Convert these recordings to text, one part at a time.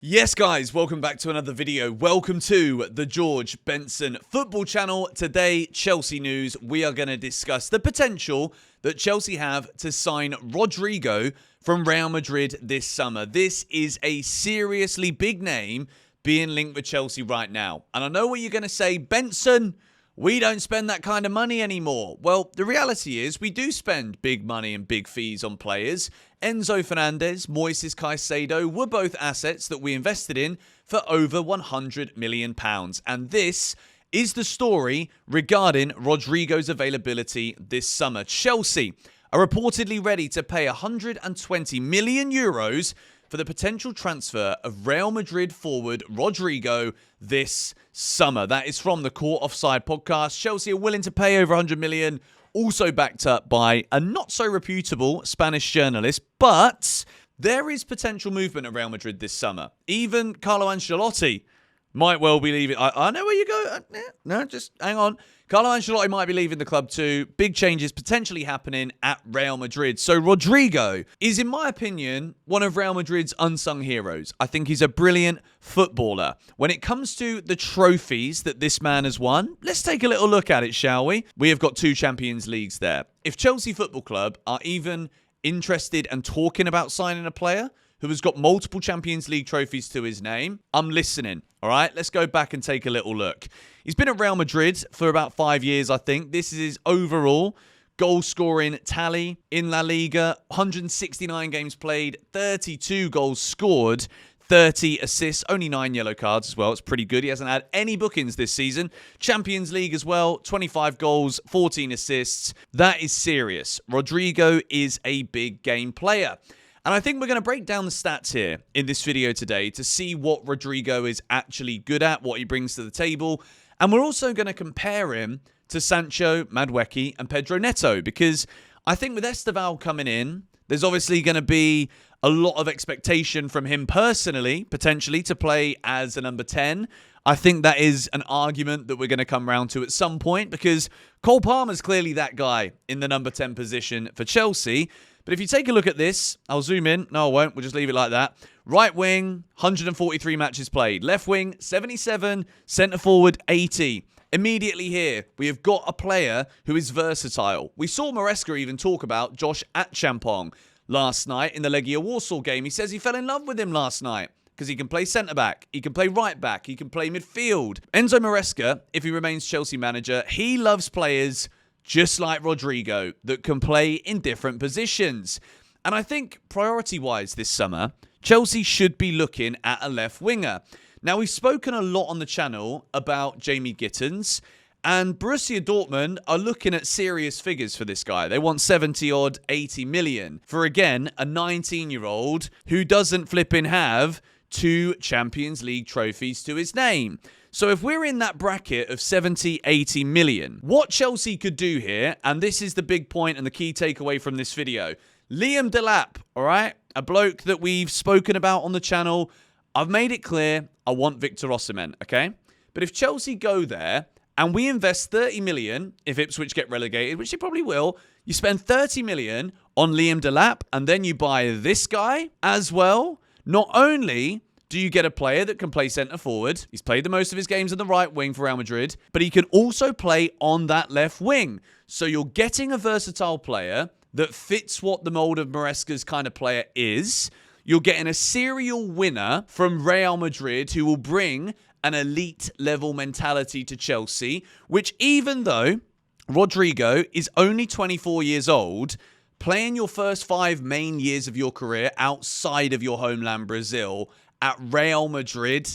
Yes, guys, welcome back to another video. Welcome to the George Benson Football Channel. Today, Chelsea news. We are going to discuss the potential that Chelsea have to sign Rodrygo from Real Madrid this summer. This is a seriously big name being linked with Chelsea right now. And I know what you're going to say, Benson, we don't spend that kind of money anymore. Well, the reality is we do spend big money and big fees on players. Enzo Fernandez, Moises Caicedo were both assets that we invested in for over £100 million. And this is the story regarding Rodrygo's availability this summer. Chelsea are reportedly ready to pay €120 million for the potential transfer of Real Madrid forward Rodrygo this summer. That is from the Court Offside podcast. Chelsea are willing to pay over £100 million, also backed up by a not-so-reputable Spanish journalist, but there is potential movement at Real Madrid this summer. Even Carlo Ancelotti might well be leaving. I know where you go. No, just hang on. Carlo Ancelotti might be leaving the club too. Big changes potentially happening at Real Madrid. So Rodrygo is, in my opinion, one of Real Madrid's unsung heroes. I think he's a brilliant footballer. When it comes to the trophies that this man has won, let's take a little look at it, shall we? We have got 2 Champions Leagues there. If Chelsea Football Club are even interested and talking about signing a player who has got multiple Champions League trophies to his name, I'm listening. All right, let's go back and take a little look. He's been at Real Madrid for about 5 years, I think. This is his overall goal-scoring tally in La Liga. 169 games played, 32 goals scored, 30 assists, only 9 yellow cards as well. It's pretty good. He hasn't had any bookings this season. Champions League as well, 25 goals, 14 assists. That is serious. Rodrygo is a big game player. And I think we're going to break down the stats here in this video today to see what Rodrygo is actually good at, what he brings to the table. And we're also going to compare him to Sancho, Madueke, and Pedro Neto, because I think with Esteval coming in, there's obviously going to be a lot of expectation from him personally, potentially, to play as a number 10. I think that is an argument that we're going to come round to at some point, because Cole Palmer's clearly that guy in the number 10 position for Chelsea. But if you take a look at this, I'll zoom in. No, I won't. We'll just leave it like that. Right wing, 143 matches played. Left wing, 77. Centre forward, 80. Immediately here, we have got a player who is versatile. We saw Maresca even talk about Josh Atchampong last night in the Legia Warsaw game. He says he fell in love with him last night because he can play centre-back, he can play right-back, he can play midfield. Enzo Maresca, if he remains Chelsea manager, he loves players just like Rodrygo that can play in different positions. And I think priority-wise this summer, Chelsea should be looking at a left winger. Now, we've spoken a lot on the channel about Jamie Gittins, and Borussia Dortmund are looking at serious figures for this guy. They want 70-odd, 80 million for, again, a 19-year-old who doesn't flipping have 2 Champions League trophies to his name. So if we're in that bracket of 70, 80 million, what Chelsea could do here, and this is the big point and the key takeaway from this video, Liam DELAP, all right, a bloke that we've spoken about on the channel. I've made it clear I want Victor Osimhen, okay? But if Chelsea go there and we invest 30 million, if Ipswich get relegated, which they probably will, you spend 30 million on Liam DELAP and then you buy this guy as well, not only do you get a player that can play centre forward? He's played the most of his games on the right wing for Real Madrid, but he can also play on that left wing. So you're getting a versatile player that fits what the mould of Maresca's kind of player is. You're getting a serial winner from Real Madrid who will bring an elite level mentality to Chelsea, which even though Rodrygo is only 24 years old, playing your first 5 main years of your career outside of your homeland Brazil at Real Madrid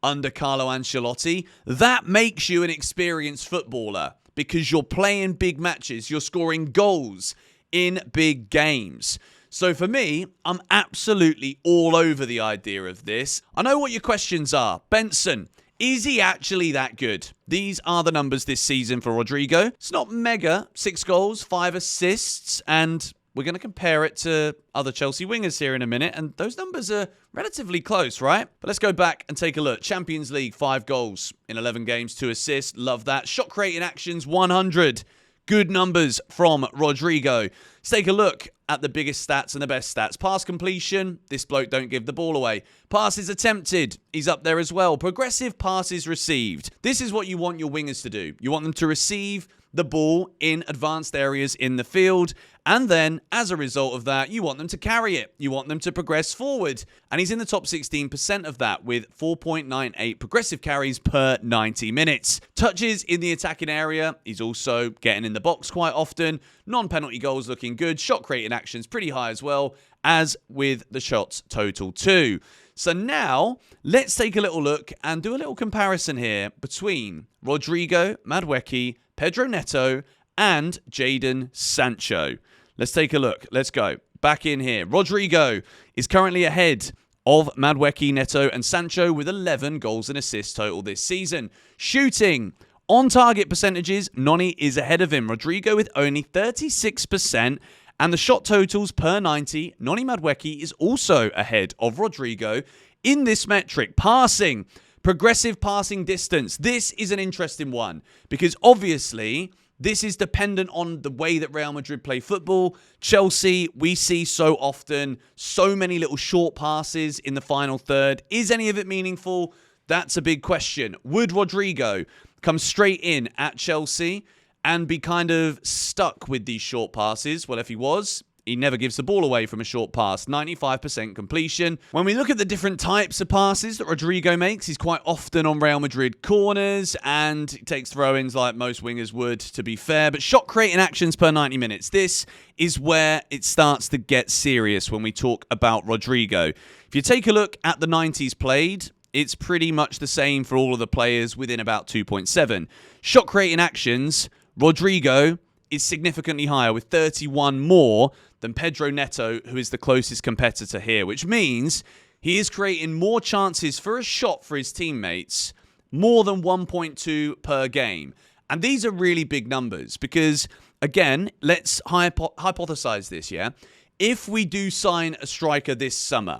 under Carlo Ancelotti, that makes you an experienced footballer because you're playing big matches, you're scoring goals in big games. So for me, I'm absolutely all over the idea of this. I know what your questions are. Benson, is he actually that good? These are the numbers this season for Rodrygo. It's not mega, 6 goals, 5 assists, and we're going to compare it to other Chelsea wingers here in a minute, and those numbers are relatively close, right? But let's go back and take a look. Champions League, 5 goals in 11 games, 2 assists. Love that. Shot creating actions, 100. Good numbers from Rodrygo. Let's take a look at the biggest stats and the best stats. Pass completion, this bloke don't give the ball away. Passes attempted, he's up there as well. Progressive passes received. This is what you want your wingers to do. You want them to receive the ball in advanced areas in the field, and then as a result of that, you want them to carry it. You want them to progress forward. And he's in the top 16% of that with 4.98 progressive carries per 90 minutes. Touches in the attacking area. He's also getting in the box quite often. Non-penalty goals looking good. Shot creating actions pretty high as well, as with the shots total too. So now, let's take a little look and do a little comparison here between Rodrygo, Madueke, Pedro Neto, and Jadon Sancho. Let's take a look. Let's go. Back in here. Rodrygo is currently ahead of Madueke, Neto, and Sancho with 11 goals and assists total this season. Shooting. On target percentages, Noni is ahead of him. Rodrygo with only 36%. And the shot totals per 90, Noni Madueke is also ahead of Rodrygo in this metric. Passing. Progressive passing distance. This is an interesting one because obviously this is dependent on the way that Real Madrid play football. Chelsea, we see so often so many little short passes in the final third. Is any of it meaningful? That's a big question. Would Rodrygo come straight in at Chelsea and be kind of stuck with these short passes? Well, if he was, he never gives the ball away from a short pass. 95% completion. When we look at the different types of passes that Rodrygo makes, he's quite often on Real Madrid corners and he takes throw-ins like most wingers would, to be fair. But shot creating actions per 90 minutes. This is where it starts to get serious when we talk about Rodrygo. If you take a look at the 90s played, it's pretty much the same for all of the players within about 2.7. Shot creating actions, Rodrygo is significantly higher with 31 more than Pedro Neto, who is the closest competitor here, which means he is creating more chances for a shot for his teammates, more than 1.2 per game. And these are really big numbers because, again, let's hypothesize this, yeah? If we do sign a striker this summer,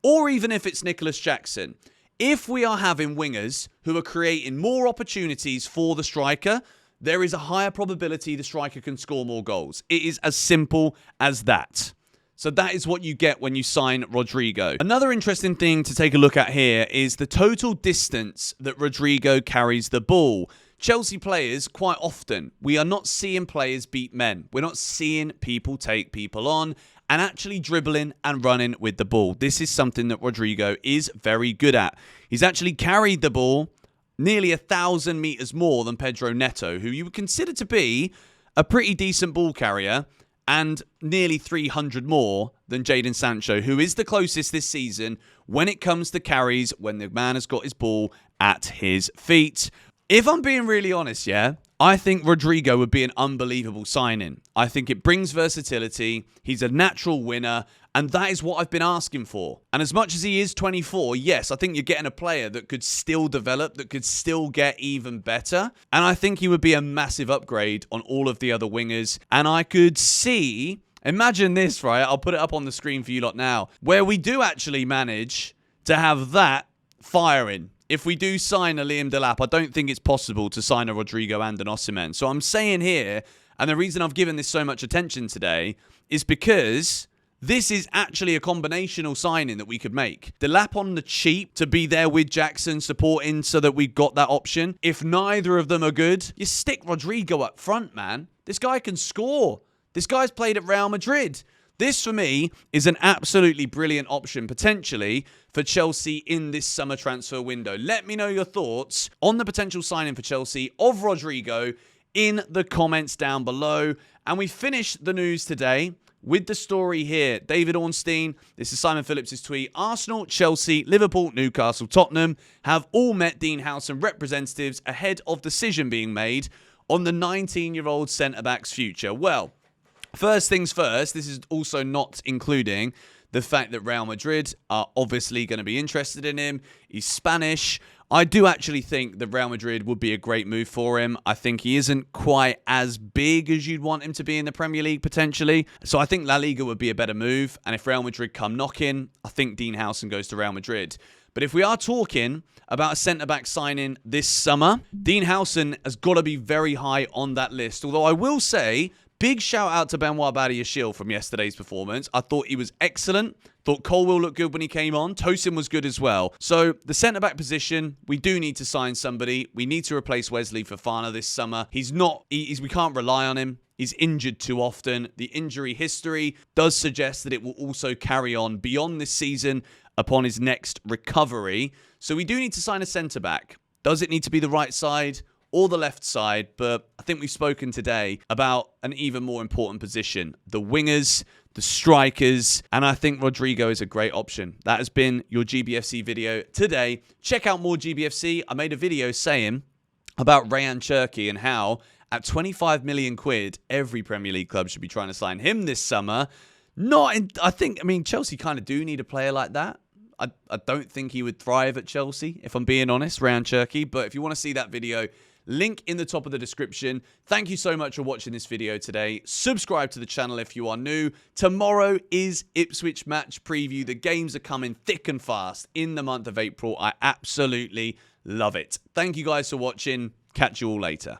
or even if it's Nicholas Jackson, if we are having wingers who are creating more opportunities for the striker, there is a higher probability the striker can score more goals. It is as simple as that. So that is what you get when you sign Rodrygo. Another interesting thing to take a look at here is the total distance that Rodrygo carries the ball. Chelsea players, quite often, we are not seeing players beat men. We're not seeing people take people on and actually dribbling and running with the ball. This is something that Rodrygo is very good at. He's actually carried the ball nearly 1,000 meters more than Pedro Neto, who you would consider to be a pretty decent ball carrier, and nearly 300 more than Jadon Sancho, who is the closest this season when it comes to carries when the man has got his ball at his feet. If I'm being really honest, yeah, I think Rodrygo would be an unbelievable signing. I think it brings versatility. He's a natural winner. And that is what I've been asking for. And as much as he is 24, yes, I think you're getting a player that could still develop, that could still get even better. And I think he would be a massive upgrade on all of the other wingers. And I could see, imagine this, right? I'll put it up on the screen for you lot now, where we do actually manage to have that firing. If we do sign a Liam DELAP, I don't think it's possible to sign a Rodrygo and an Osimhen. So I'm saying here, and the reason I've given this so much attention today is because this is actually a combinational signing that we could make. DELAP on the cheap to be there with Jackson supporting so that we've got that option. If neither of them are good, you stick Rodrygo up front, man. This guy can score. This guy's played at Real Madrid. This, for me, is an absolutely brilliant option, potentially, for Chelsea in this summer transfer window. Let me know your thoughts on the potential signing for Chelsea of Rodrygo in the comments down below. And we finish the news today with the story here. David Ornstein, this is Simon Phillips' tweet. Arsenal, Chelsea, Liverpool, Newcastle, Tottenham have all met Dean Howson representatives ahead of decision being made on the 19-year-old centre-back's future. Well, first things first, this is also not including the fact that Real Madrid are obviously going to be interested in him. He's Spanish. I do actually think that Real Madrid would be a great move for him. I think he isn't quite as big as you'd want him to be in the Premier League, potentially. So I think La Liga would be a better move. And if Real Madrid come knocking, I think Dean Howson goes to Real Madrid. But if we are talking about a centre-back signing this summer, Dean Howson has got to be very high on that list. Although I will say, big shout out to Benoit Badiashile from yesterday's performance. I thought he was excellent. Thought Colwill looked good when he came on. Tosin was good as well. So the centre-back position, we do need to sign somebody. We need to replace Wesley Fofana this summer. We can't rely on him. He's injured too often. The injury history does suggest that it will also carry on beyond this season upon his next recovery. So we do need to sign a centre-back. Does it need to be the right side or the left side? But I think we've spoken today about an even more important position. The wingers, the strikers, and I think Rodrygo is a great option. That has been your GBFC video today. Check out more GBFC. I made a video saying about Rayan Cherki and how at 25 million quid, every Premier League club should be trying to sign him this summer. Chelsea kind of do need a player like that. I don't think he would thrive at Chelsea, if I'm being honest, Rayan Cherki. But if you want to see that video, link in the top of the description. Thank you so much for watching this video today. Subscribe to the channel if you are new. Tomorrow is Ipswich match preview. The games are coming thick and fast in the month of April. I absolutely love it. Thank you guys for watching. Catch you all later.